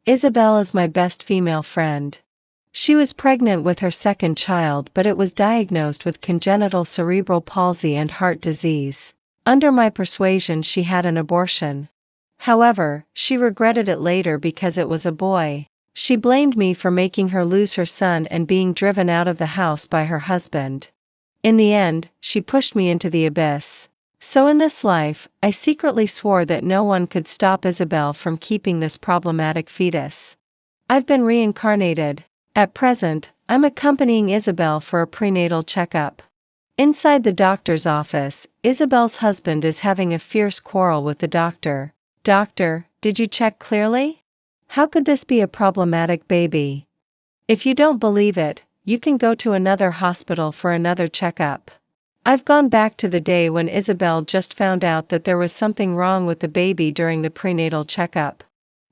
Isabel is my best female friend. She was pregnant with her second child, but it was diagnosed with congenital cerebral palsy and heart disease. Under my persuasion, she had an abortion. However, she regretted it later because it was a boy. She blamed me for making her lose her son and being driven out of the house by her husband. In the end, she pushed me into the abyss. So in this life, I secretly swore that no one could stop Isabel from keeping this problematic fetus. I've been reincarnated. At present, I'm accompanying Isabel for a prenatal checkup. Inside the doctor's office, Isabel's husband is having a fierce quarrel with the doctor. Doctor, did you check clearly? How could this be a problematic baby? If you don't believe it, you can go to another hospital for another checkup. I've gone back to the day when Isabel just found out that there was something wrong with the baby during the prenatal checkup.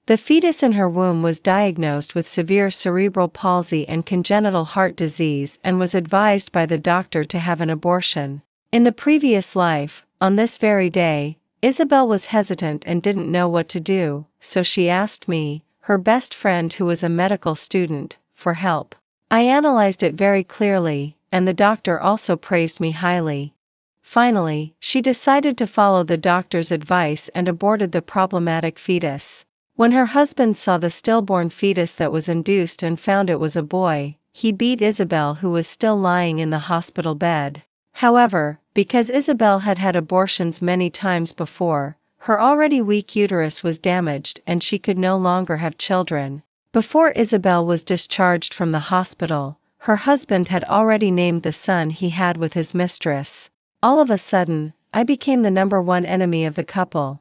The fetus in her womb was diagnosed with severe cerebral palsy and congenital heart disease and was advised by the doctor to have an abortion. In the previous life, on this very day, Isabel was hesitant and didn't know what to do, so she asked me, her best friend who was a medical student, for help. I analyzed it very clearly, and the doctor also praised me highly. Finally, she decided to follow the doctor's advice and aborted the problematic fetus. When her husband saw the stillborn fetus that was induced and found it was a boy, he beat Isabel, who was still lying in the hospital bed. However, because Isabel had had abortions many times before, her already weak uterus was damaged and she could no longer have children. Before Isabel was discharged from the hospital, her husband had already named the son he had with his mistress. All of a sudden, I became the #1 enemy of the couple.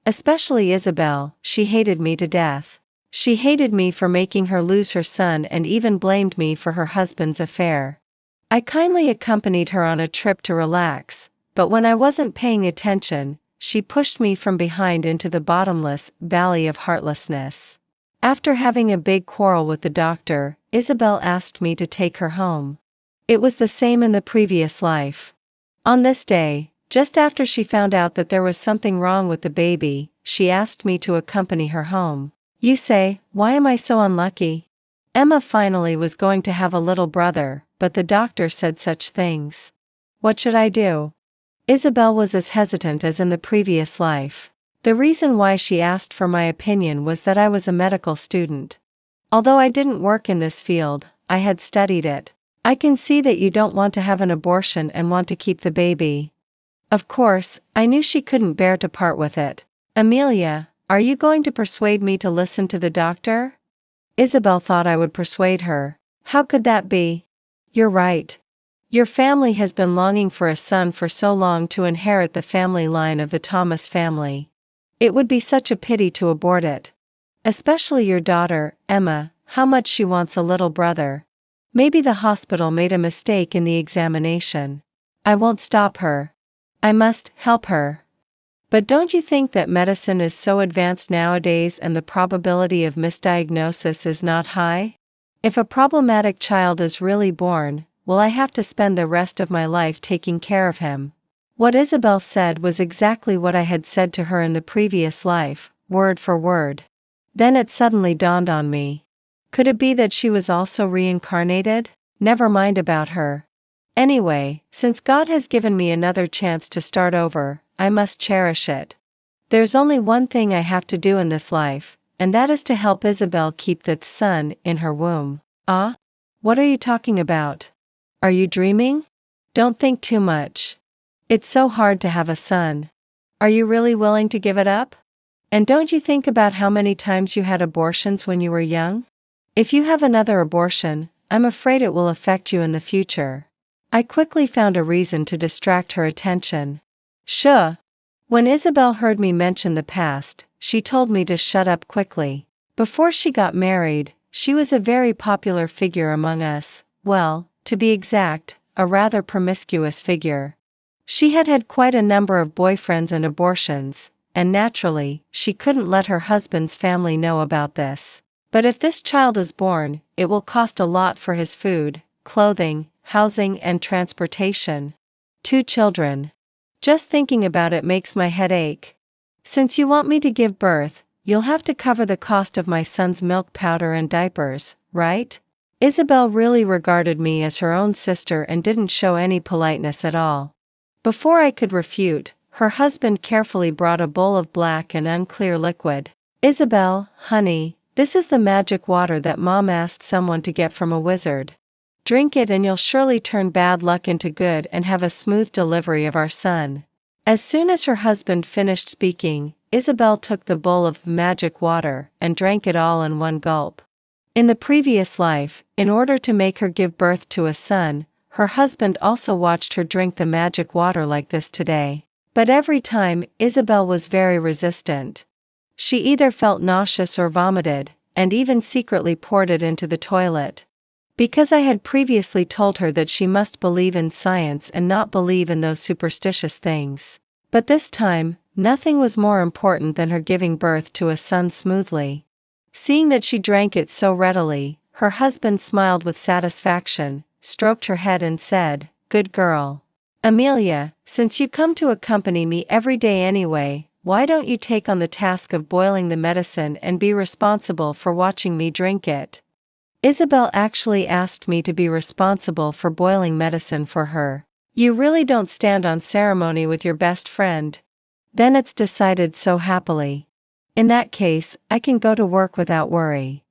Especially Isabel, she hated me to death. She hated me for making her lose her son and even blamed me for her husband's affair. I kindly accompanied her on a trip to relax, but when I wasn't paying attention, she pushed me from behind into the bottomless valley of heartlessness. After having a big quarrel with the doctor, Isabel asked me to take her home. It was the same in the previous life. On this day, just after she found out that there was something wrong with the baby, she asked me to accompany her home. You say, why am I so unlucky? Emma finally was going to have a little brother, but the doctor said such things. What should I do? Isabel was as hesitant as in the previous life. The reason why she asked for my opinion was that I was a medical student. Although I didn't work in this field, I had studied it. I can see that you don't want to have an abortion and want to keep the baby. Of course, I knew she couldn't bear to part with it. Amelia, are you going to persuade me to listen to the doctor? Isabel thought I would persuade her. How could that be? You're right. Your family has been longing for a son for so long to inherit the family line of the Thomas family. It would be such a pity to abort it. Especially your daughter, Emma, how much she wants a little brother. Maybe the hospital made a mistake in the examination. I won't stop her. I must help her. But don't you think that medicine is so advanced nowadays and the probability of misdiagnosis is not high? If a problematic child is really born, will I have to spend the rest of my life taking care of him? What Isabel said was exactly what I had said to her in the previous life, word for word. Then it suddenly dawned on me. Could it be that she was also reincarnated? Never mind about her. Anyway, since God has given me another chance to start over, I must cherish it. There's only one thing I have to do in this life, and that is to help Isabel keep that son in her womb. Ah? What are you talking about? Are you dreaming? Don't think too much. It's so hard to have a son. Are you really willing to give it up? And don't you think about how many times you had abortions when you were young? If you have another abortion, I'm afraid it will affect you in the future. I quickly found a reason to distract her attention. Shuh! When Isabel heard me mention the past, she told me to shut up quickly. Before she got married, she was a very popular figure among us, well, to be exact, a rather promiscuous figure. She had had quite a number of boyfriends and abortions, and naturally, she couldn't let her husband's family know about this. But if this child is born, it will cost a lot for his food, clothing, housing and transportation. 2 children. Just thinking about it makes my head ache. Since you want me to give birth, you'll have to cover the cost of my son's milk powder and diapers, right? Isabel really regarded me as her own sister and didn't show any politeness at all. Before I could refute, her husband carefully brought a bowl of black and unclear liquid. Isabel, honey, this is the magic water that Mom asked someone to get from a wizard. Drink it and you'll surely turn bad luck into good and have a smooth delivery of our son. As soon as her husband finished speaking, Isabel took the bowl of magic water and drank it all in one gulp. In the previous life, in order to make her give birth to a son, her husband also watched her drink the magic water like this today. But every time, Isabel was very resistant. She either felt nauseous or vomited, and even secretly poured it into the toilet. Because I had previously told her that she must believe in science and not believe in those superstitious things. But this time, nothing was more important than her giving birth to a son smoothly. Seeing that she drank it so readily, her husband smiled with satisfaction, stroked her head and said, "Good girl. Amelia, since you come to accompany me every day anyway, why don't you take on the task of boiling the medicine and be responsible for watching me drink it?" Isabel actually asked me to be responsible for boiling medicine for her. You really don't stand on ceremony with your best friend. Then it's decided so happily. In that case, I can go to work without worry.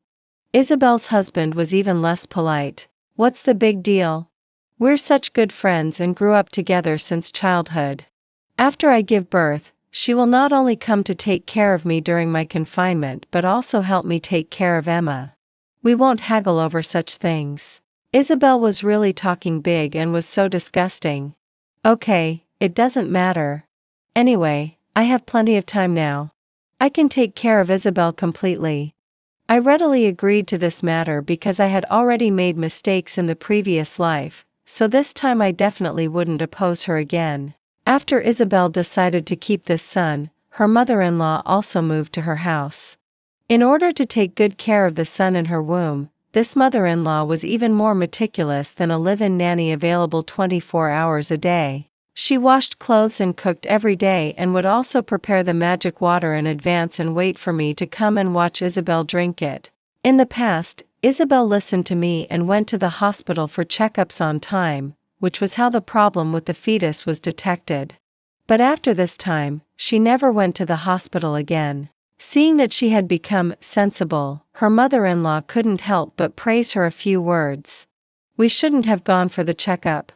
Isabel's husband was even less polite. What's the big deal? We're such good friends and grew up together since childhood. After I give birth, she will not only come to take care of me during my confinement but also help me take care of Emma. We won't haggle over such things. Isabel was really talking big and was so disgusting. Okay, it doesn't matter. Anyway, I have plenty of time now. I can take care of Isabel completely. I readily agreed to this matter because I had already made mistakes in the previous life, so this time I definitely wouldn't oppose her again. After Isabel decided to keep this son, her mother-in-law also moved to her house. In order to take good care of the son in her womb, this mother-in-law was even more meticulous than a live-in nanny available 24 hours a day. She washed clothes and cooked every day and would also prepare the magic water in advance and wait for me to come and watch Isabel drink it. In the past, Isabel listened to me and went to the hospital for checkups on time, which was how the problem with the fetus was detected. But after this time, she never went to the hospital again. Seeing that she had become sensible, her mother-in-law couldn't help but praise her a few words. We shouldn't have gone for the checkup.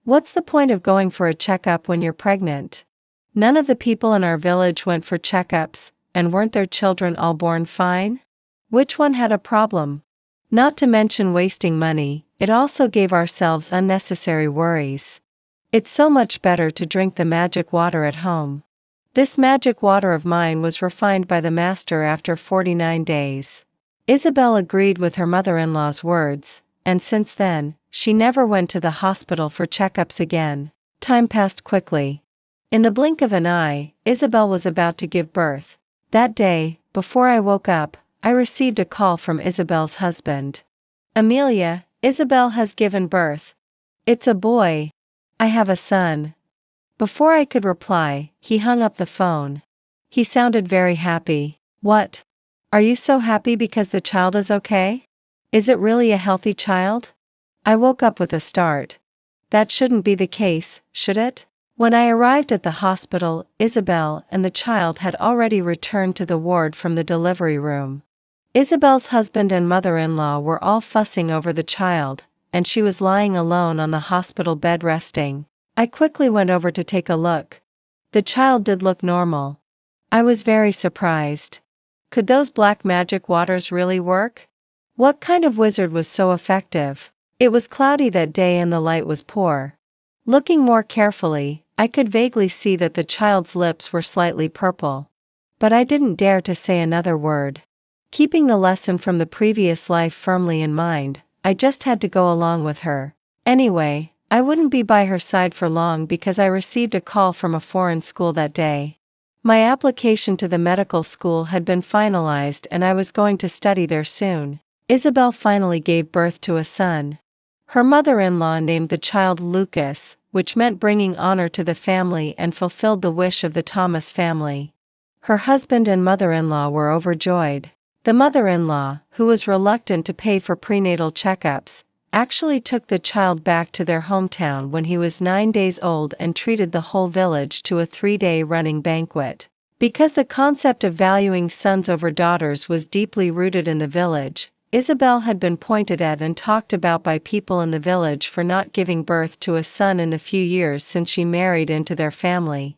What's the point of going for a checkup when you're pregnant? None of the people in our village went for checkups, and weren't their children all born fine? Which one had a problem? Not to mention wasting money, it also gave ourselves unnecessary worries. It's so much better to drink the magic water at home. This magic water of mine was refined by the master after 49 days. Isabel agreed with her mother-in-law's words, and since then, she never went to the hospital for checkups again. Time passed quickly. In the blink of an eye, Isabel was about to give birth. That day, before I woke up, I received a call from Isabel's husband. "Amelia, Isabel has given birth. It's a boy. I have a son." Before I could reply, he hung up the phone. He sounded very happy. "What? Are you so happy because the child is okay? Is it really a healthy child?" I woke up with a start. That shouldn't be the case, should it? When I arrived at the hospital, Isabel and the child had already returned to the ward from the delivery room. Isabel's husband and mother-in-law were all fussing over the child, and she was lying alone on the hospital bed resting. I quickly went over to take a look. The child did look normal. I was very surprised. Could those black magic waters really work? What kind of wizard was so effective? It was cloudy that day and the light was poor. Looking more carefully, I could vaguely see that the child's lips were slightly purple. But I didn't dare to say another word. Keeping the lesson from the previous life firmly in mind, I just had to go along with her. Anyway, I wouldn't be by her side for long because I received a call from a foreign school that day. My application to the medical school had been finalized and I was going to study there soon. Isabel finally gave birth to a son. Her mother-in-law named the child Lucas, which meant bringing honor to the family and fulfilled the wish of the Thomas family. Her husband and mother-in-law were overjoyed. The mother-in-law, who was reluctant to pay for prenatal checkups, actually took the child back to their hometown when he was 9 days old and treated the whole village to a 3-day running banquet. Because the concept of valuing sons over daughters was deeply rooted in the village, Isabel had been pointed at and talked about by people in the village for not giving birth to a son in the few years since she married into their family.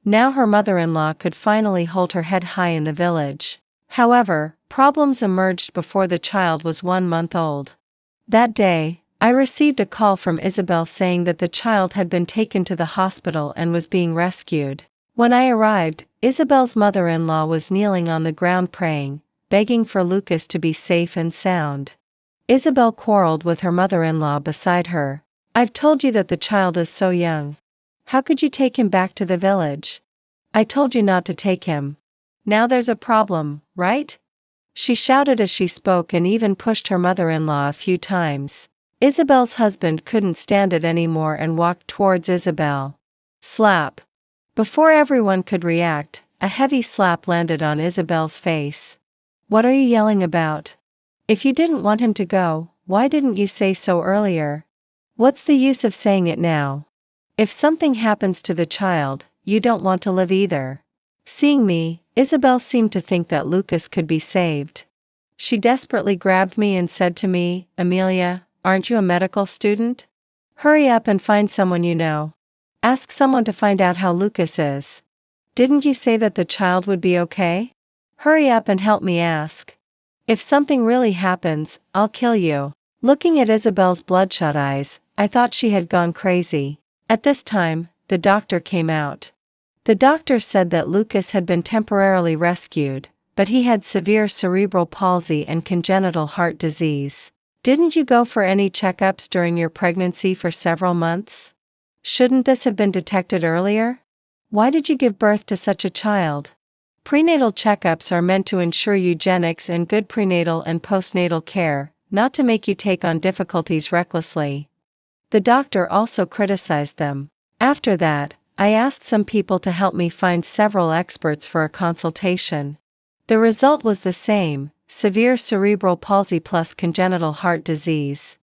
Now her mother-in-law could finally hold her head high in the village. However, problems emerged before the child was 1 month old. That day, I received a call from Isabel saying that the child had been taken to the hospital and was being rescued. When I arrived, Isabel's mother-in-law was kneeling on the ground praying, begging for Lucas to be safe and sound. Isabel quarreled with her mother-in-law beside her. "I've told you that the child is so young. How could you take him back to the village? I told you not to take him. Now there's a problem, right?" She shouted as she spoke and even pushed her mother-in-law a few times. Isabel's husband couldn't stand it anymore and walked towards Isabel. Slap! Before everyone could react, a heavy slap landed on Isabel's face. "What are you yelling about? If you didn't want him to go, why didn't you say so earlier? What's the use of saying it now? If something happens to the child, you don't want to live either." Seeing me, Isabel seemed to think that Lucas could be saved. She desperately grabbed me and said to me, "Amelia, aren't you a medical student? Hurry up and find someone you know. Ask someone to find out how Lucas is. Didn't you say that the child would be okay? Hurry up and help me ask. If something really happens, I'll kill you." Looking at Isabel's bloodshot eyes, I thought she had gone crazy. At this time, the doctor came out. The doctor said that Lucas had been temporarily rescued, but he had severe cerebral palsy and congenital heart disease. "Didn't you go for any checkups during your pregnancy for several months? Shouldn't this have been detected earlier? Why did you give birth to such a child? Prenatal checkups are meant to ensure eugenics and good prenatal and postnatal care, not to make you take on difficulties recklessly." The doctor also criticized them. After that, I asked some people to help me find several experts for a consultation. The result was the same: severe cerebral palsy plus congenital heart disease.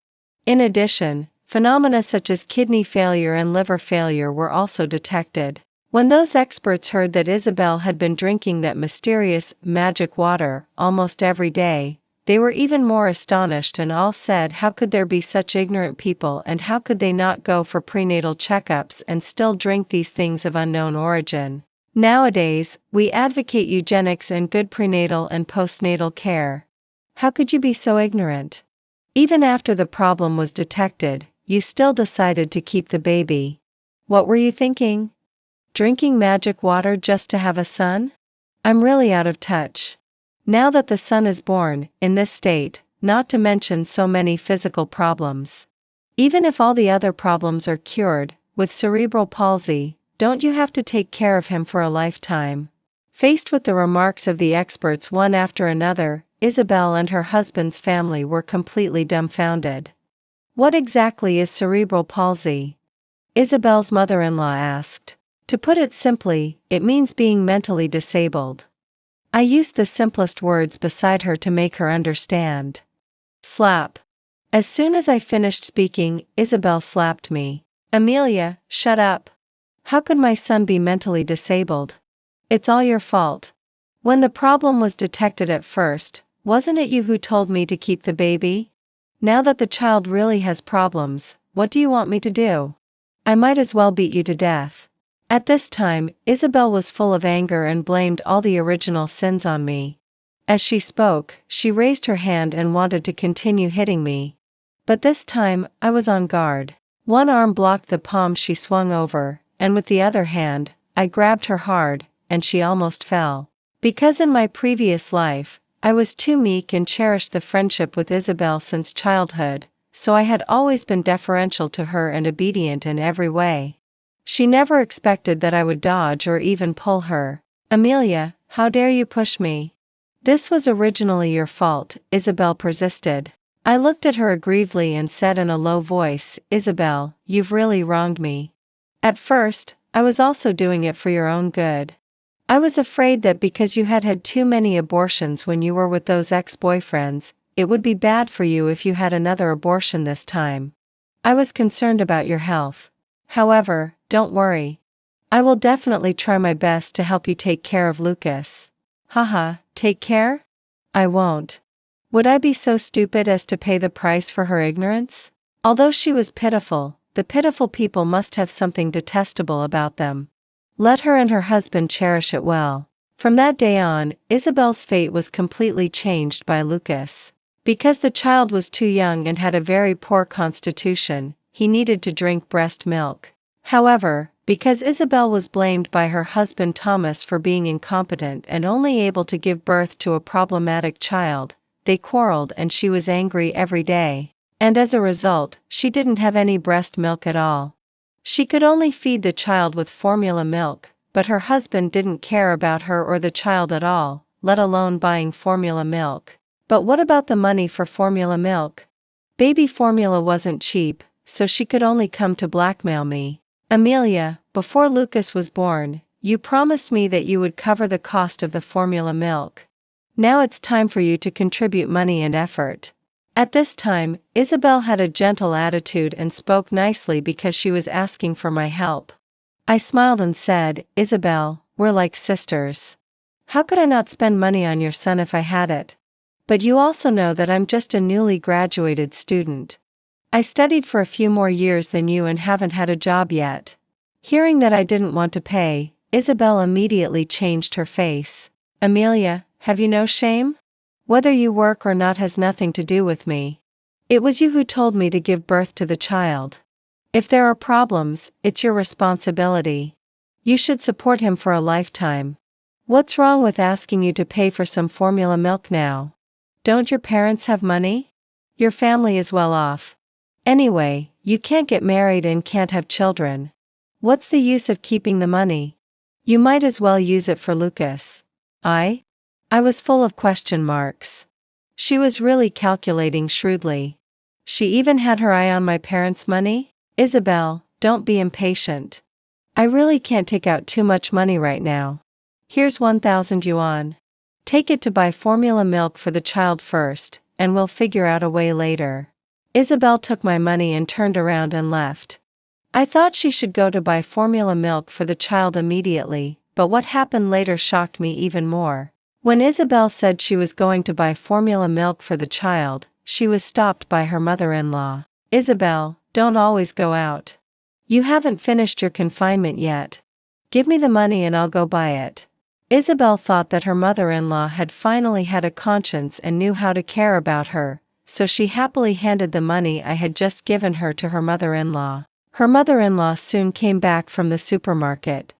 In addition, phenomena such as kidney failure and liver failure were also detected. When those experts heard that Isabel had been drinking that mysterious magic water almost every day, they were even more astonished and all said, "How could there be such ignorant people, and how could they not go for prenatal checkups and still drink these things of unknown origin?" Nowadays, we advocate eugenics and good prenatal and postnatal care. How could you be so ignorant? Even after the problem was detected, you still decided to keep the baby. What were you thinking? Drinking magic water just to have a son? I'm really out of touch. Now that the son is born, in this state, not to mention so many physical problems. Even if all the other problems are cured, with cerebral palsy, don't you have to take care of him for a lifetime? Faced with the remarks of the experts one after another, Isabel and her husband's family were completely dumbfounded. "What exactly is cerebral palsy?" Isabel's mother-in-law asked. "To put it simply, it means being mentally disabled." I used the simplest words beside her to make her understand. Slap. As soon as I finished speaking, Isabel slapped me. "Amelia, shut up. How could my son be mentally disabled? It's all your fault. When the problem was detected at first, wasn't it you who told me to keep the baby? Now that the child really has problems, what do you want me to do? I might as well beat you to death." At this time, Isabel was full of anger and blamed all the original sins on me. As she spoke, she raised her hand and wanted to continue hitting me. But this time, I was on guard. One arm blocked the palm she swung over, and with the other hand, I grabbed her hard, and she almost fell. Because in my previous life, I was too meek and cherished the friendship with Isabel since childhood, so I had always been deferential to her and obedient in every way. She never expected that I would dodge or even pull her. "Amelia, how dare you push me? This was originally your fault," Isabel persisted. I looked at her aggrievedly and said in a low voice, "Isabel, you've really wronged me. At first, I was also doing it for your own good. I was afraid that because you had had too many abortions when you were with those ex-boyfriends, it would be bad for you if you had another abortion this time. I was concerned about your health. However, don't worry. I will definitely try my best to help you take care of Lucas. Haha, take care? I won't. Would I be so stupid as to pay the price for her ignorance? Although she was pitiful, the pitiful people must have something detestable about them. Let her and her husband cherish it well. From that day on, Isabel's fate was completely changed by Lucas. Because the child was too young and had a very poor constitution, he needed to drink breast milk. However, because Isabel was blamed by her husband Thomas for being incompetent and only able to give birth to a problematic child, they quarreled and she was angry every day. And as a result, she didn't have any breast milk at all. She could only feed the child with formula milk, but her husband didn't care about her or the child at all, let alone buying formula milk. But what about the money for formula milk? Baby formula wasn't cheap, so she could only come to blackmail me. Amelia, before Lucas was born, you promised me that you would cover the cost of the formula milk. Now it's time for you to contribute money and effort. At this time, Isabel had a gentle attitude and spoke nicely because she was asking for my help. I smiled and said, Isabel, we're like sisters. How could I not spend money on your son if I had it? But you also know that I'm just a newly graduated student. I studied for a few more years than you and haven't had a job yet. Hearing that I didn't want to pay, Isabel immediately changed her face. Amelia, have you no shame? Whether you work or not has nothing to do with me. It was you who told me to give birth to the child. If there are problems, it's your responsibility. You should support him for a lifetime. What's wrong with asking you to pay for some formula milk now? Don't your parents have money? Your family is well off. Anyway, you can't get married and can't have children. What's the use of keeping the money? You might as well use it for Lucas. I was full of question marks. She was really calculating shrewdly. She even had her eye on my parents' money? Isabel, don't be impatient. I really can't take out too much money right now. Here's 1,000 yuan. Take it to buy formula milk for the child first, and we'll figure out a way later. Isabel took my money and turned around and left. I thought she should go to buy formula milk for the child immediately, but what happened later shocked me even more. When Isabel said she was going to buy formula milk for the child, she was stopped by her mother-in-law. Isabel, don't always go out. You haven't finished your confinement yet. Give me the money and I'll go buy it. Isabel thought that her mother-in-law had finally had a conscience and knew how to care about her, so she happily handed the money I had just given her to her mother-in-law. Her mother-in-law soon came back from the supermarket.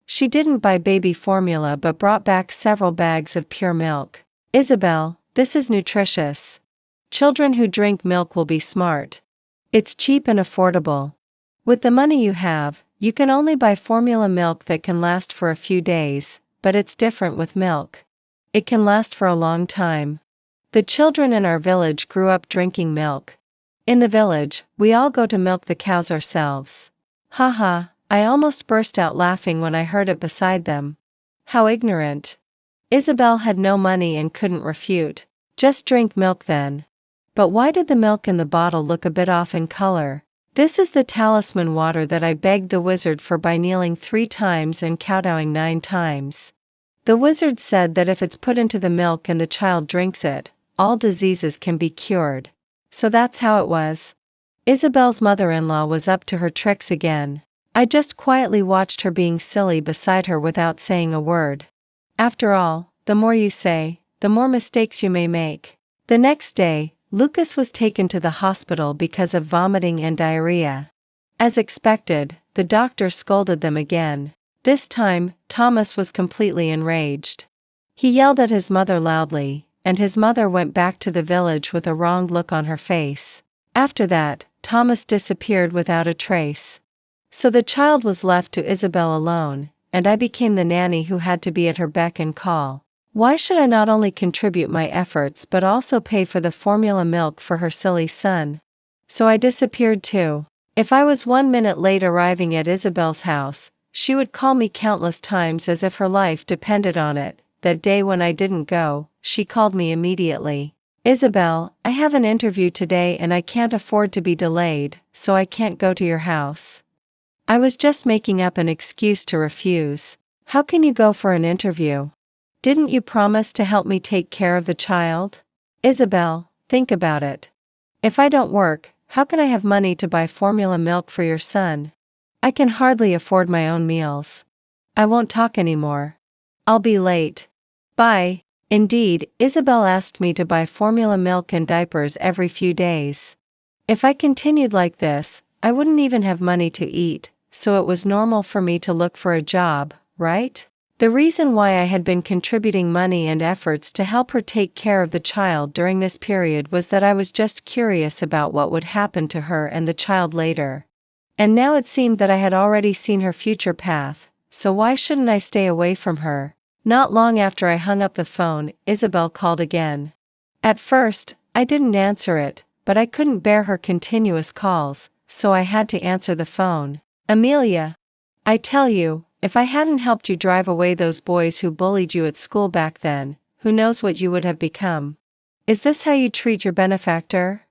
She didn't buy baby formula but brought back several bags of pure milk. Isabel, this is nutritious. Children who drink milk will be smart. It's cheap and affordable. With the money you have, you can only buy formula milk that can last for a few days, but it's different with milk. It can last for a long time. The children in our village grew up drinking milk. In the village, we all go to milk the cows ourselves. Haha. I almost burst out laughing when I heard it beside them. How ignorant. Isabel had no money and couldn't refute. Just drink milk then. But why did the milk in the bottle look a bit off in color? This is the talisman water that I begged the wizard for by kneeling 3 times and kowtowing 9 times. The wizard said that if it's put into the milk and the child drinks it, all diseases can be cured. So that's how it was. Isabel's mother-in-law was up to her tricks again. I just quietly watched her being silly beside her without saying a word. After all, the more you say, the more mistakes you may make. The next day, Lucas was taken to the hospital because of vomiting and diarrhea. As expected, the doctor scolded them again. This time, Thomas was completely enraged. He yelled at his mother loudly, and his mother went back to the village with a wrong look on her face. After that, Thomas disappeared without a trace. So the child was left to Isabel alone, and I became the nanny who had to be at her beck and call. Why should I not only contribute my efforts but also pay for the formula milk for her silly son? So I disappeared too. If I was 1 minute late arriving at Isabel's house, She would call me countless times as if her life depended on it. That day when I didn't go, she called me immediately. Isabel, I have an interview today and I can't afford to be delayed, so I can't go to your house. I was just making up an excuse to refuse. How can you go for an interview? Didn't you promise to help me take care of the child? Isabel, think about it. If I don't work, how can I have money to buy formula milk for your son? I can hardly afford my own meals. I won't talk anymore. I'll be late. Bye. Indeed, Isabel asked me to buy formula milk and diapers every few days. If I continued like this, I wouldn't even have money to eat, so it was normal for me to look for a job, right? The reason why I had been contributing money and efforts to help her take care of the child during this period was that I was just curious about what would happen to her and the child later. And now it seemed that I had already seen her future path, so why shouldn't I stay away from her? Not long after I hung up the phone, Isabel called again. At first, I didn't answer it, but I couldn't bear her continuous calls, so I had to answer the phone. Amelia, I tell you, if I hadn't helped you drive away those boys who bullied you at school back then, who knows what you would have become? Is this how you treat your benefactor?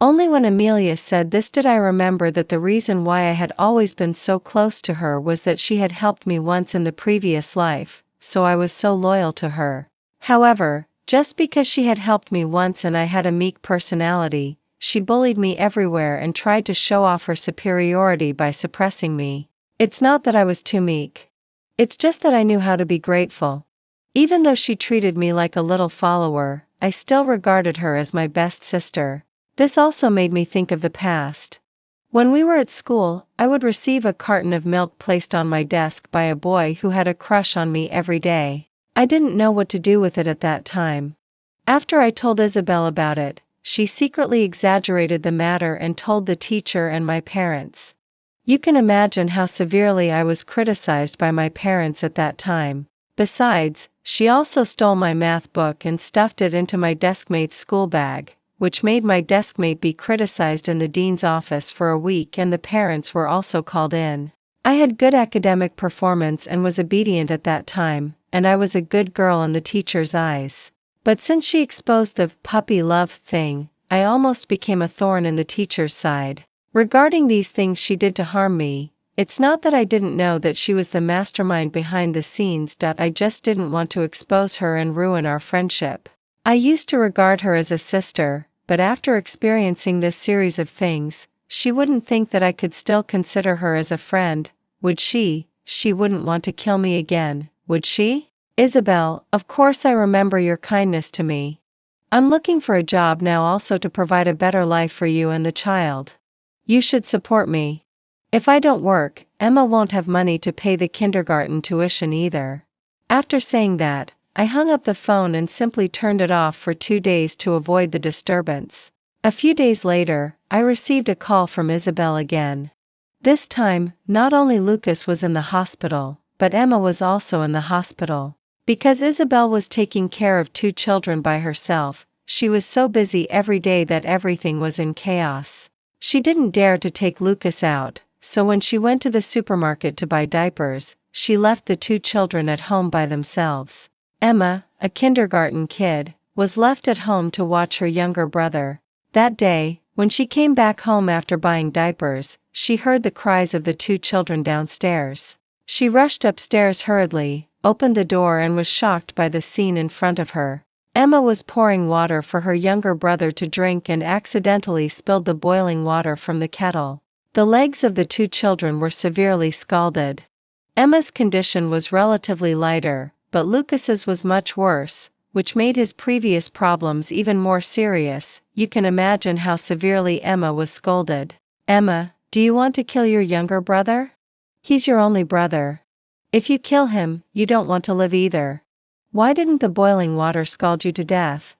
Only when Amelia said this did I remember that the reason why I had always been so close to her was that she had helped me once in the previous life, so I was so loyal to her. However, just because she had helped me once and I had a meek personality, she bullied me everywhere and tried to show off her superiority by suppressing me. It's not that I was too meek. It's just that I knew how to be grateful. Even though she treated me like a little follower, I still regarded her as my best sister. This also made me think of the past. When we were at school, I would receive a carton of milk placed on my desk by a boy who had a crush on me every day. I didn't know what to do with it at that time. After I told Isabel about it, she secretly exaggerated the matter and told the teacher and my parents. You can imagine how severely I was criticized by my parents at that time. Besides, she also stole my math book and stuffed it into my deskmate's school bag, which made my deskmate be criticized in the dean's office for a week, and the parents were also called in. I had good academic performance and was obedient at that time, and I was a good girl in the teacher's eyes. But since she exposed the puppy love thing, I almost became a thorn in the teacher's side. Regarding these things she did to harm me, it's not that I didn't know that she was the mastermind behind the scenes. I just didn't want to expose her and ruin our friendship. I used to regard her as a sister, but after experiencing this series of things, she wouldn't think that I could still consider her as a friend, would she? She wouldn't want to kill me again, would she? Isabel, of course I remember your kindness to me. I'm looking for a job now also to provide a better life for you and the child. You should support me. If I don't work, Emma won't have money to pay the kindergarten tuition either. After saying that, I hung up the phone and simply turned it off for 2 days to avoid the disturbance. A few days later, I received a call from Isabel again. This time, not only Lucas was in the hospital, but Emma was also in the hospital. Because Isabel was taking care of 2 children by herself, she was so busy every day that everything was in chaos. She didn't dare to take Lucas out, so when she went to the supermarket to buy diapers, she left the 2 children at home by themselves. Emma, a kindergarten kid, was left at home to watch her younger brother. That day, when she came back home after buying diapers, she heard the cries of the 2 children downstairs. She rushed upstairs hurriedly, opened the door and was shocked by the scene in front of her. Emma was pouring water for her younger brother to drink and accidentally spilled the boiling water from the kettle. The legs of the 2 children were severely scalded. Emma's condition was relatively lighter, but Lucas's was much worse, which made his previous problems even more serious. You can imagine how severely Emma was scolded. Emma, do you want to kill your younger brother? He's your only brother. If you kill him, you don't want to live either. Why didn't the boiling water scald you to death?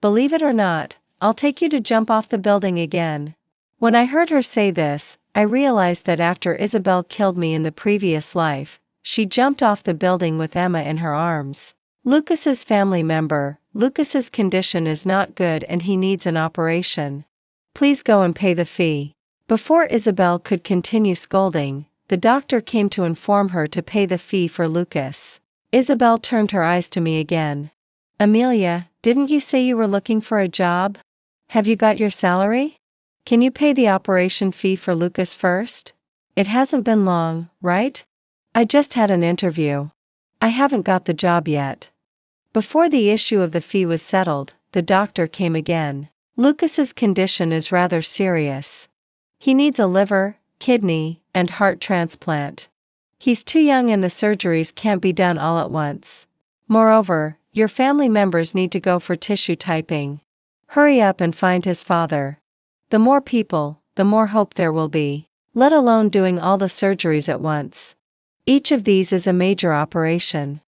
Believe it or not, I'll take you to jump off the building again. When I heard her say this, I realized that after Isabel killed me in the previous life, she jumped off the building with Emma in her arms. Lucas's family member, Lucas's condition is not good and he needs an operation. Please go and pay the fee. Before Isabel could continue scolding, the doctor came to inform her to pay the fee for Lucas. Isabel turned her eyes to me again. Amelia, didn't you say you were looking for a job? Have you got your salary? Can you pay the operation fee for Lucas first? It hasn't been long, right? I just had an interview. I haven't got the job yet. Before the issue of the fee was settled, the doctor came again. Lucas's condition is rather serious. He needs a liver, kidney, and heart transplant. He's too young and the surgeries can't be done all at once. Moreover, your family members need to go for tissue typing. Hurry up and find his father. The more people, the more hope there will be, let alone doing all the surgeries at once. Each of these is a major operation.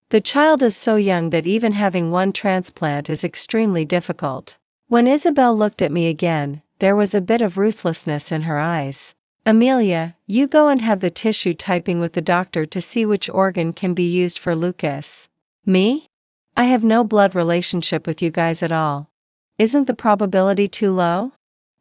The child is so young that even having one transplant is extremely difficult. When Isabel looked at me again, there was a bit of ruthlessness in her eyes. Amelia, you go and have the tissue typing with the doctor to see which organ can be used for Lucas. Me? I have no blood relationship with you guys at all. Isn't the probability too low?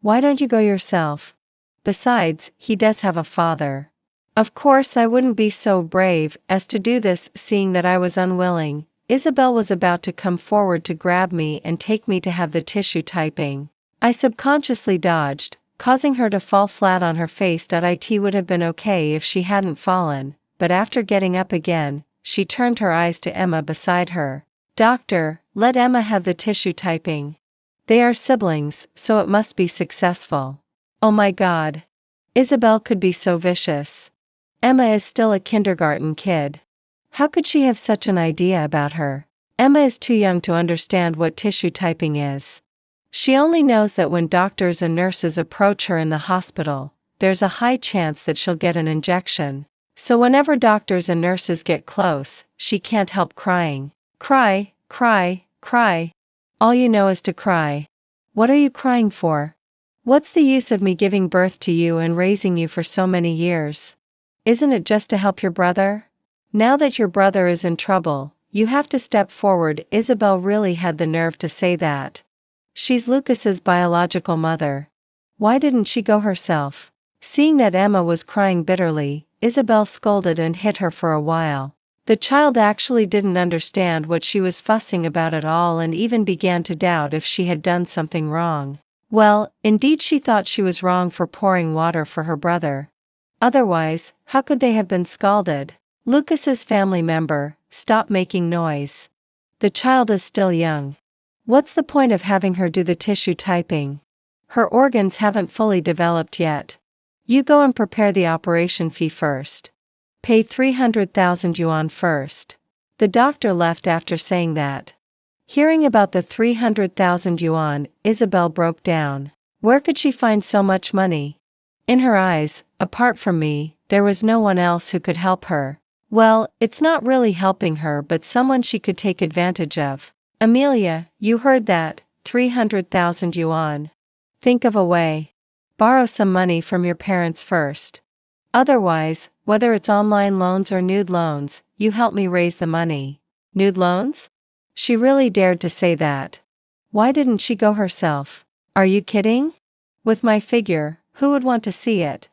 Why don't you go yourself? Besides, he does have a father. Of course I wouldn't be so brave as to do this, seeing that I was unwilling. Isabel was about to come forward to grab me and take me to have the tissue typing. I subconsciously dodged, causing her to fall flat on her face. It would have been okay if she hadn't fallen, but after getting up again, she turned her eyes to Emma beside her. Doctor, let Emma have the tissue typing. They are siblings, so it must be successful. Oh my God. Isabel could be so vicious. Emma is still a kindergarten kid. How could she have such an idea about her? Emma is too young to understand what tissue typing is. She only knows that when doctors and nurses approach her in the hospital, there's a high chance that she'll get an injection. So whenever doctors and nurses get close, she can't help crying. Cry, cry, cry. All you know is to cry. What are you crying for? What's the use of me giving birth to you and raising you for so many years? Isn't it just to help your brother? Now that your brother is in trouble, you have to step forward. Isabel really had the nerve to say that. She's Lucas's biological mother. Why didn't she go herself? Seeing that Emma was crying bitterly, Isabel scolded and hit her for a while. The child actually didn't understand what she was fussing about at all and even began to doubt if she had done something wrong. Well, indeed she thought she was wrong for pouring water for her brother. Otherwise, how could they have been scalded? Lucas's family member, stop making noise. The child is still young. What's the point of having her do the tissue typing? Her organs haven't fully developed yet. You go and prepare the operation fee first. Pay 300,000 yuan first. The doctor left after saying that. Hearing about the 300,000 yuan, Isabel broke down. Where could she find so much money? In her eyes, apart from me, there was no one else who could help her. Well, it's not really helping her but someone she could take advantage of. Amelia, you heard that, 300,000 yuan. Think of a way. Borrow some money from your parents first. Otherwise, whether it's online loans or nude loans, you help me raise the money. Nude loans? She really dared to say that. Why didn't she go herself? Are you kidding? With my figure, who would want to see it?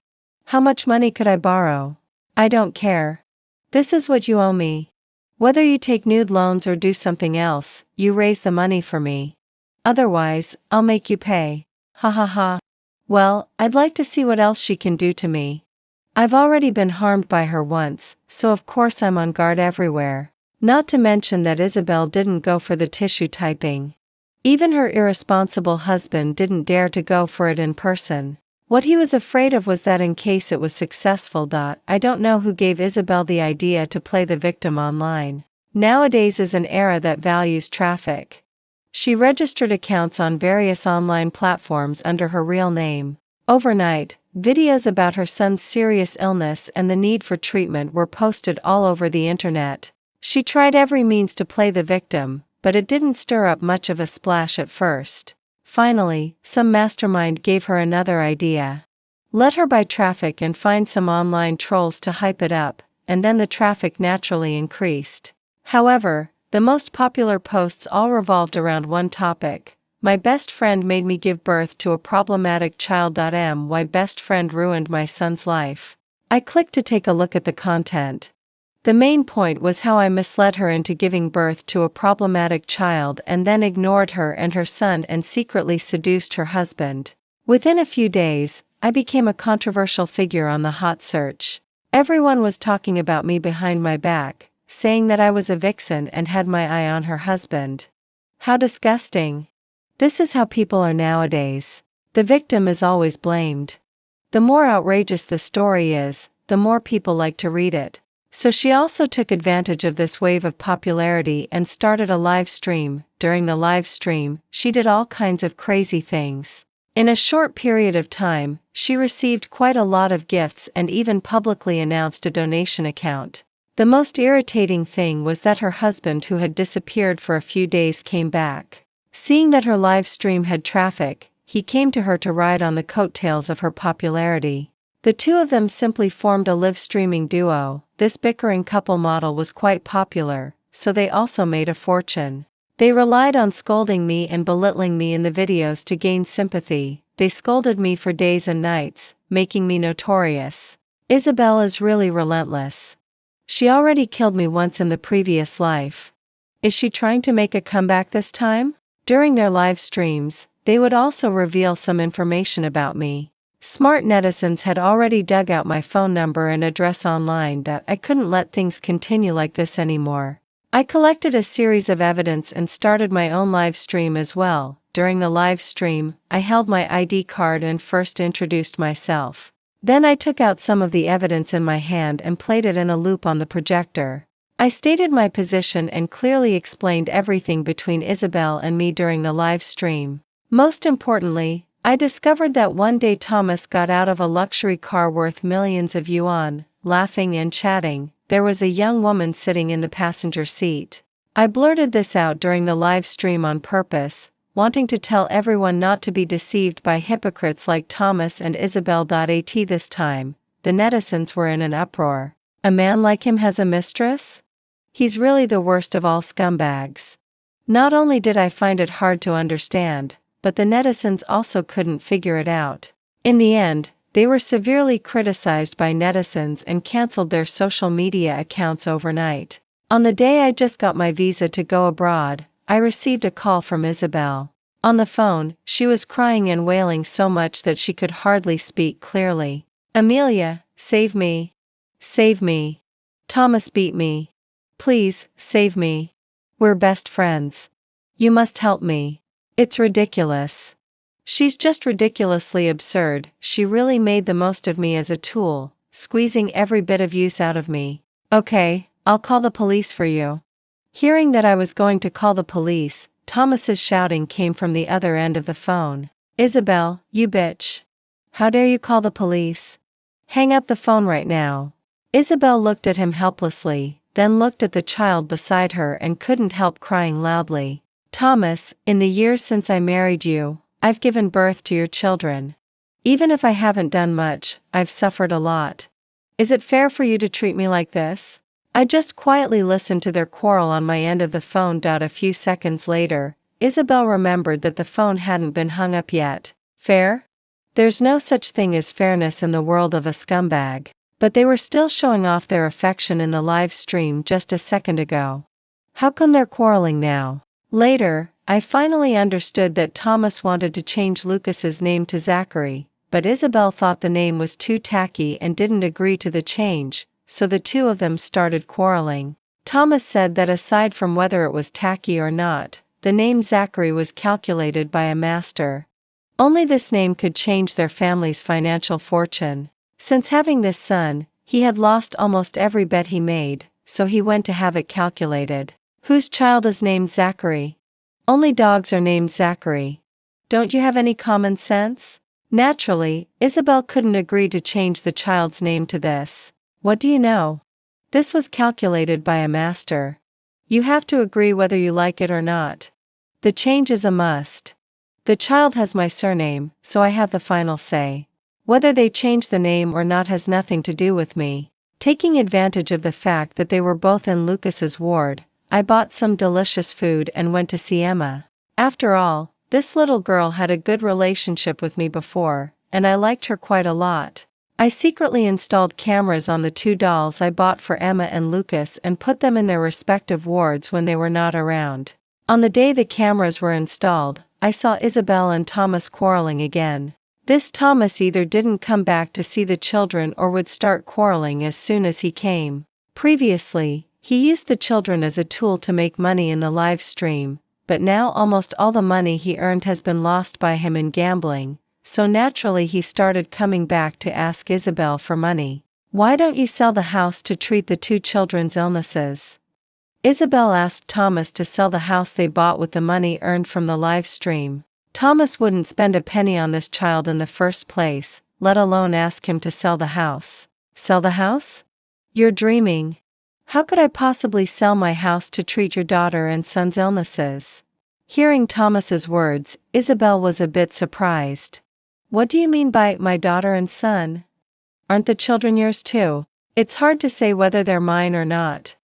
How much money could I borrow? I don't care. This is what you owe me. Whether you take nude loans or do something else, you raise the money for me. Otherwise, I'll make you pay. Ha ha ha. Well, I'd like to see what else she can do to me. I've already been harmed by her once, so of course I'm on guard everywhere. Not to mention that Isabel didn't go for the tissue typing. Even her irresponsible husband didn't dare to go for it in person. What he was afraid of was that in case it was successful. I don't know who gave Isabel the idea to play the victim online. Nowadays is an era that values traffic. She registered accounts on various online platforms under her real name. Overnight, videos about her son's serious illness and the need for treatment were posted all over the internet. She tried every means to play the victim, but it didn't stir up much of a splash at first. Finally, some mastermind gave her another idea. Let her buy traffic and find some online trolls to hype it up, and then the traffic naturally increased. However, the most popular posts all revolved around one topic. My best friend made me give birth to a problematic child. My best friend ruined my son's life. I clicked to take a look at the content. The main point was how I misled her into giving birth to a problematic child and then ignored her and her son and secretly seduced her husband. Within a few days, I became a controversial figure on the hot search. Everyone was talking about me behind my back, saying that I was a vixen and had my eye on her husband. How disgusting. This is how people are nowadays. The victim is always blamed. The more outrageous the story is, the more people like to read it. So she also took advantage of this wave of popularity and started a live stream. During the live stream, she did all kinds of crazy things. In a short period of time, she received quite a lot of gifts and even publicly announced a donation account. The most irritating thing was that her husband, who had disappeared for a few days, came back. Seeing that her live stream had traffic, he came to her to ride on the coattails of her popularity. The two of them simply formed a live streaming duo. This bickering couple model was quite popular, so they also made a fortune. They relied on scolding me and belittling me in the videos to gain sympathy. They scolded me for days and nights, making me notorious. Isabel is really relentless. She already killed me once in the previous life. Is she trying to make a comeback this time? During their live streams, they would also reveal some information about me. Smart netizens had already dug out my phone number and address online. I couldn't let things continue like this anymore. I collected a series of evidence and started my own live stream as well. During the live stream, I held my ID card and first introduced myself. Then I took out some of the evidence in my hand and played it in a loop on the projector. I stated my position and clearly explained everything between Isabel and me during the live stream. Most importantly, I discovered that one day Thomas got out of a luxury car worth millions of yuan. Laughing and chatting, there was a young woman sitting in the passenger seat. I blurted this out during the live stream on purpose, wanting to tell everyone not to be deceived by hypocrites like Thomas and Isabel. At this time, the netizens were in an uproar. A man like him has a mistress? He's really the worst of all scumbags. Not only did I find it hard to understand, but the netizens also couldn't figure it out. In the end, they were severely criticized by netizens and canceled their social media accounts overnight. On the day I just got my visa to go abroad, I received a call from Isabel. On the phone, she was crying and wailing so much that she could hardly speak clearly. Amelia, save me. Save me. Thomas beat me. Please, save me. We're best friends. You must help me. It's ridiculous. She's just ridiculously absurd. She really made the most of me as a tool, squeezing every bit of use out of me. Okay, I'll call the police for you. Hearing that I was going to call the police, Thomas's shouting came from the other end of the phone. Isabel, you bitch. How dare you call the police? Hang up the phone right now. Isabel looked at him helplessly, then looked at the child beside her and couldn't help crying loudly. Thomas, in the years since I married you, I've given birth to your children. Even if I haven't done much, I've suffered a lot. Is it fair for you to treat me like this? I just quietly listened to their quarrel on my end of the phone. A few seconds later, Isabel remembered that the phone hadn't been hung up yet. Fair? There's no such thing as fairness in the world of a scumbag. But they were still showing off their affection in the live stream just a second ago. How come they're quarreling now? Later, I finally understood that Thomas wanted to change Lucas's name to Zachary, but Isabel thought the name was too tacky and didn't agree to the change, so the two of them started quarreling. Thomas said that aside from whether it was tacky or not, the name Zachary was calculated by a master. Only this name could change their family's financial fortune. Since having this son, he had lost almost every bet he made, so he went to have it calculated. Whose child is named Zachary? Only dogs are named Zachary. Don't you have any common sense? Naturally, Isabel couldn't agree to change the child's name to this. What do you know? This was calculated by a master. You have to agree whether you like it or not. The change is a must. The child has my surname, so I have the final say. Whether they change the name or not has nothing to do with me. Taking advantage of the fact that they were both in Lucas's ward, I bought some delicious food and went to see Emma. After all, this little girl had a good relationship with me before, and I liked her quite a lot. I secretly installed cameras on the two dolls I bought for Emma and Lucas and put them in their respective wards when they were not around. On the day the cameras were installed, I saw Isabel and Thomas quarreling again. This Thomas either didn't come back to see the children or would start quarreling as soon as he came. Previously, he used the children as a tool to make money in the live stream, but now almost all the money he earned has been lost by him in gambling, so naturally he started coming back to ask Isabel for money. Why don't you sell the house to treat the two children's illnesses? Isabel asked Thomas to sell the house they bought with the money earned from the live stream. Thomas wouldn't spend a penny on this child in the first place, let alone ask him to sell the house. Sell the house? You're dreaming. How could I possibly sell my house to treat your daughter and son's illnesses? Hearing Thomas's words, Isabel was a bit surprised. What do you mean by my daughter and son? Aren't the children yours too? It's hard to say whether they're mine or not.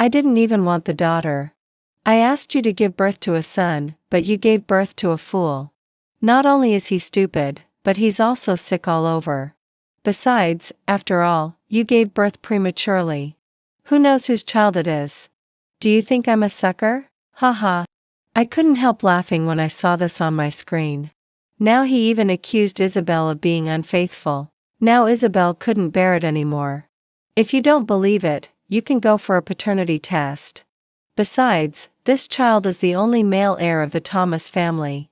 I didn't even want the daughter. I asked you to give birth to a son, but you gave birth to a fool. Not only is he stupid, but he's also sick all over. Besides, after all, you gave birth prematurely. Who knows whose child it is? Do you think I'm a sucker? Haha. I couldn't help laughing when I saw this on my screen. Now he even accused Isabel of being unfaithful. Now Isabel couldn't bear it anymore. If you don't believe it, you can go for a paternity test. Besides, this child is the only male heir of the Thomas family.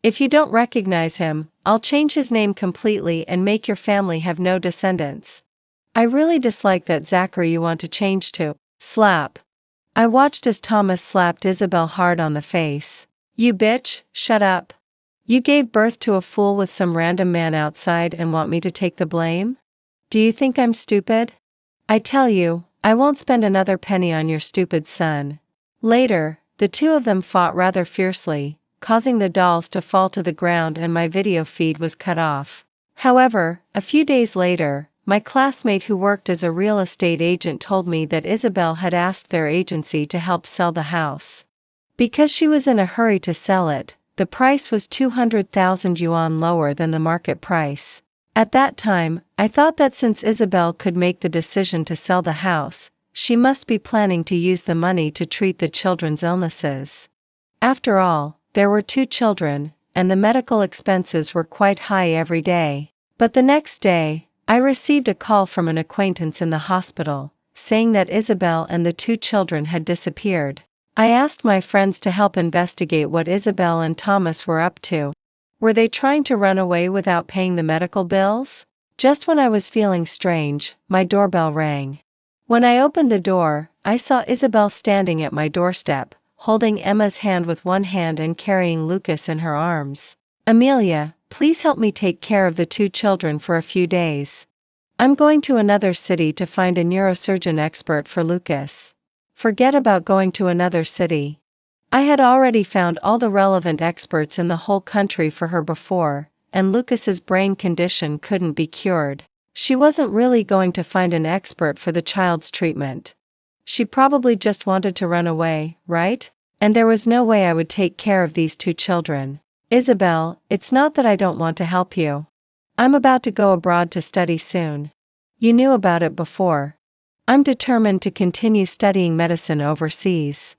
If you don't recognize him, I'll change his name completely and make your family have no descendants. I really dislike that Zachary you want to change to. Slap. I watched as Thomas slapped Isabel hard on the face. You bitch, shut up. You gave birth to a fool with some random man outside and want me to take the blame? Do you think I'm stupid? I tell you, I won't spend another penny on your stupid son. Later, the two of them fought rather fiercely, causing the dolls to fall to the ground and my video feed was cut off. However, a few days later, my classmate who worked as a real estate agent told me that Isabel had asked their agency to help sell the house. Because she was in a hurry to sell it, the price was 200,000 yuan lower than the market price. At that time, I thought that since Isabel could make the decision to sell the house, she must be planning to use the money to treat the children's illnesses. After all, there were two children, and the medical expenses were quite high every day. But the next day, I received a call from an acquaintance in the hospital, saying that Isabel and the two children had disappeared. I asked my friends to help investigate what Isabel and Thomas were up to. Were they trying to run away without paying the medical bills? Just when I was feeling strange, my doorbell rang. When I opened the door, I saw Isabel standing at my doorstep, holding Emma's hand with one hand and carrying Lucas in her arms. Amelia, please help me take care of the two children for a few days. I'm going to another city to find a neurosurgeon expert for Lucas. Forget about going to another city. I had already found all the relevant experts in the whole country for her before, and Lucas's brain condition couldn't be cured. She wasn't really going to find an expert for the child's treatment. She probably just wanted to run away, right? And there was no way I would take care of these two children. Isabel, it's not that I don't want to help you. I'm about to go abroad to study soon. You knew about it before. I'm determined to continue studying medicine overseas.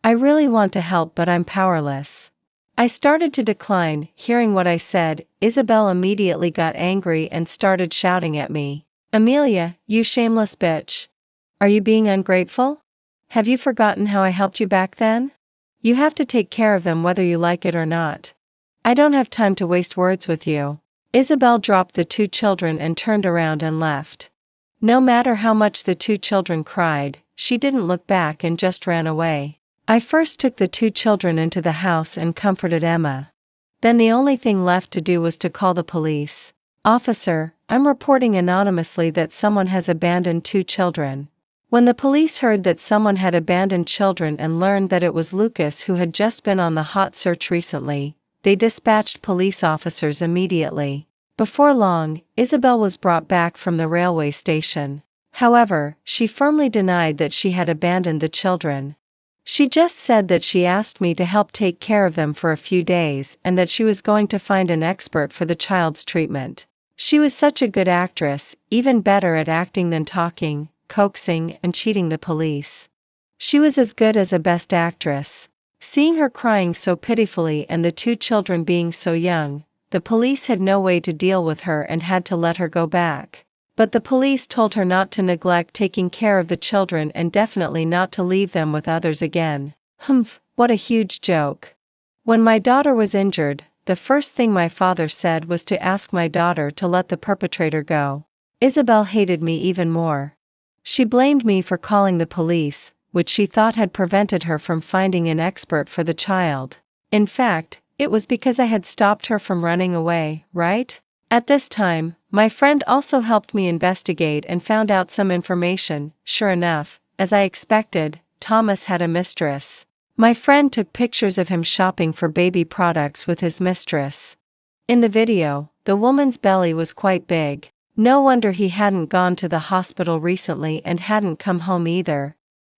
I really want to help, but I'm powerless. I started to decline. Hearing what I said, Isabel immediately got angry and started shouting at me. Amelia, you shameless bitch. Are you being ungrateful? Have you forgotten how I helped you back then? You have to take care of them whether you like it or not. I don't have time to waste words with you. Isabel dropped the two children and turned around and left. No matter how much the two children cried, she didn't look back and just ran away. I first took the two children into the house and comforted Emma. Then the only thing left to do was to call the police. Officer, I'm reporting anonymously that someone has abandoned two children. When the police heard that someone had abandoned children and learned that it was Lucas who had just been on the hot search recently, they dispatched police officers immediately. Before long, Isabel was brought back from the railway station. However, she firmly denied that she had abandoned the children. She just said that she asked me to help take care of them for a few days and that she was going to find an expert for the child's treatment. She was such a good actress, even better at acting than talking, coaxing, and cheating the police. She was as good as a best actress. Seeing her crying so pitifully and the two children being so young, the police had no way to deal with her and had to let her go back. But the police told her not to neglect taking care of the children and definitely not to leave them with others again. Humph, what a huge joke. When my daughter was injured, the first thing my father said was to ask my daughter to let the perpetrator go. Isabel hated me even more. She blamed me for calling the police, which she thought had prevented her from finding an expert for the child. In fact, it was because I had stopped her from running away, right? At this time, my friend also helped me investigate and found out some information. Sure enough, as I expected, Thomas had a mistress. My friend took pictures of him shopping for baby products with his mistress. In the video, the woman's belly was quite big. No wonder he hadn't gone to the hospital recently and hadn't come home either.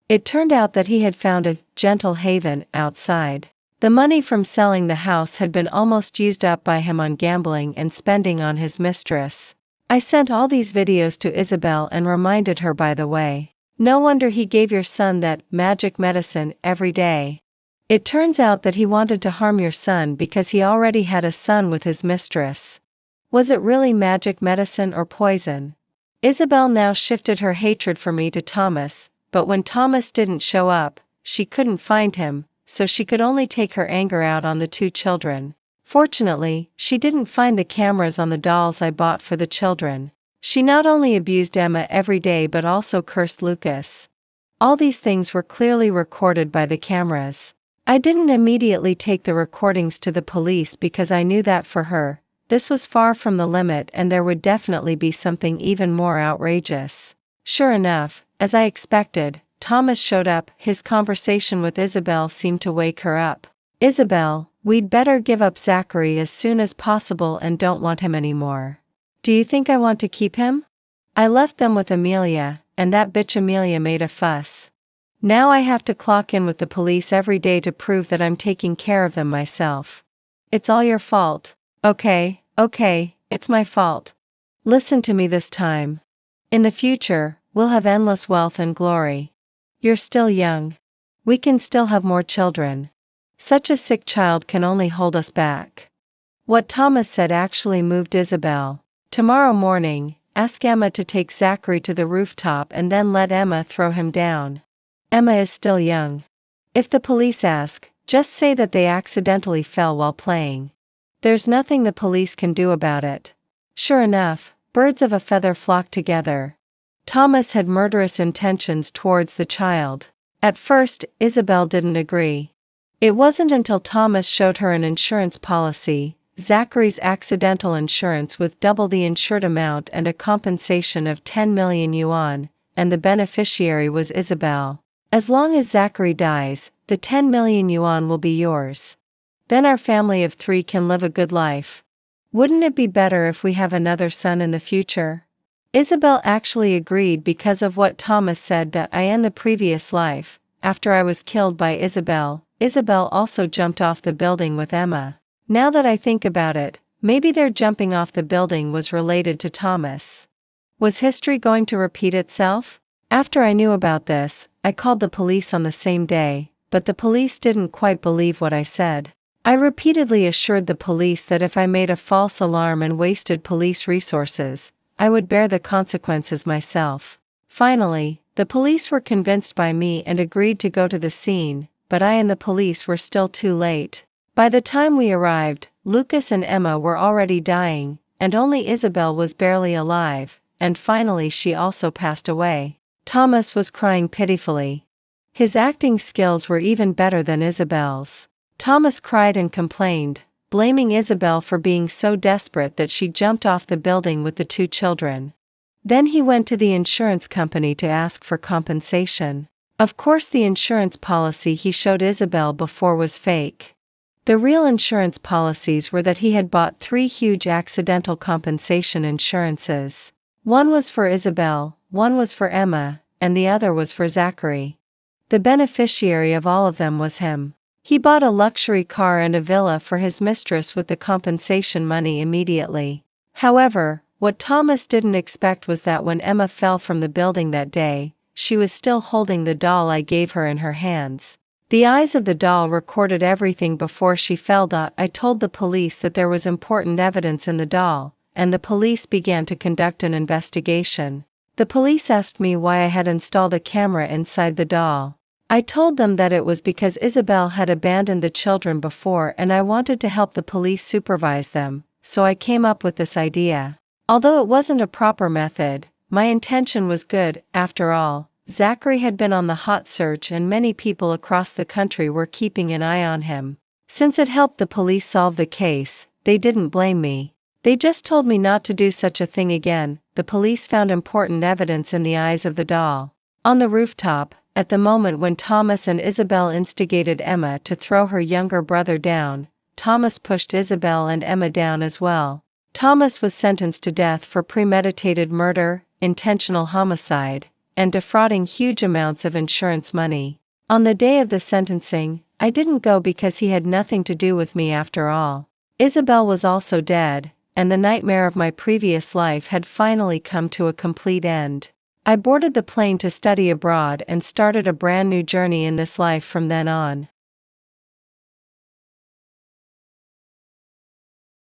It turned out that he had found a gentle haven outside. The money from selling the house had been almost used up by him on gambling and spending on his mistress. I sent all these videos to Isabel and reminded her, by the way. No wonder he gave your son that magic medicine every day. It turns out that he wanted to harm your son because he already had a son with his mistress. Was it really magic medicine or poison? Isabel now shifted her hatred for me to Thomas, but when Thomas didn't show up, she couldn't find him, so she could only take her anger out on the two children. Fortunately, she didn't find the cameras on the dolls I bought for the children. She not only abused Emma every day but also cursed Lucas. All these things were clearly recorded by the cameras. I didn't immediately take the recordings to the police because I knew that for her, this was far from the limit and there would definitely be something even more outrageous. Sure enough, as I expected, Thomas showed up. His conversation with Isabel seemed to wake her up. Isabel, we'd better give up Zachary as soon as possible and don't want him anymore. Do you think I want to keep him? I left them with Amelia, and that bitch Amelia made a fuss. Now I have to clock in with the police every day to prove that I'm taking care of them myself. It's all your fault. Okay, it's my fault. Listen to me this time. In the future, we'll have endless wealth and glory. You're still young. We can still have more children. Such a sick child can only hold us back. What Thomas said actually moved Isabel. Tomorrow morning, ask Emma to take Zachary to the rooftop and then let Emma throw him down. Emma is still young. If the police ask, just say that they accidentally fell while playing. There's nothing the police can do about it. Sure enough, birds of a feather flocked together. Thomas had murderous intentions towards the child. At first, Isabel didn't agree. It wasn't until Thomas showed her an insurance policy, Zachary's accidental insurance with double the insured amount and a compensation of 10 million yuan, and the beneficiary was Isabel. As long as Zachary dies, the 10 million yuan will be yours. Then our family of 3 can live a good life. Wouldn't it be better if we have another son in the future? Isabel actually agreed because of what Thomas said that I in the previous life, after I was killed by Isabel, Isabel also jumped off the building with Emma. Now that I think about it, maybe their jumping off the building was related to Thomas. Was history going to repeat itself? After I knew about this, I called the police on the same day, but the police didn't quite believe what I said. I repeatedly assured the police that if I made a false alarm and wasted police resources, I would bear the consequences myself. Finally, the police were convinced by me and agreed to go to the scene, but I and the police were still too late. By the time we arrived, Lucas and Emma were already dying, and only Isabel was barely alive, and finally she also passed away. Thomas was crying pitifully. His acting skills were even better than Isabel's. Thomas cried and complained, blaming Isabel for being so desperate that she jumped off the building with the 2 children. Then he went to the insurance company to ask for compensation. Of course the insurance policy he showed Isabel before was fake. The real insurance policies were that he had bought 3 huge accidental compensation insurances. One was for Isabel, one was for Emma, and the other was for Zachary. The beneficiary of all of them was him. He bought a luxury car and a villa for his mistress with the compensation money immediately. However, What Thomas didn't expect was that when Emma fell from the building that day, she was still holding the doll I gave her in her hands. The eyes of the doll recorded everything before she fell. I told the police that there was important evidence in the doll, and the police began to conduct an investigation. The police asked me why I had installed a camera inside the doll. I told them that it was because Isabel had abandoned the children before and I wanted to help the police supervise them, so I came up with this idea. Although it wasn't a proper method, my intention was good. After all, Zachary had been on the hot search and many people across the country were keeping an eye on him. Since it helped the police solve the case, they didn't blame me. They just told me not to do such a thing again. The police found important evidence in the eyes of the doll. On the rooftop, at the moment when Thomas and Isabel instigated Emma to throw her younger brother down, Thomas pushed Isabel and Emma down as well. Thomas was sentenced to death for premeditated murder, intentional homicide, and defrauding huge amounts of insurance money. On the day of the sentencing, I didn't go because he had nothing to do with me after all. Isabel was also dead, and the nightmare of my previous life had finally come to a complete end. I boarded the plane to study abroad and started a brand new journey in this life from then on.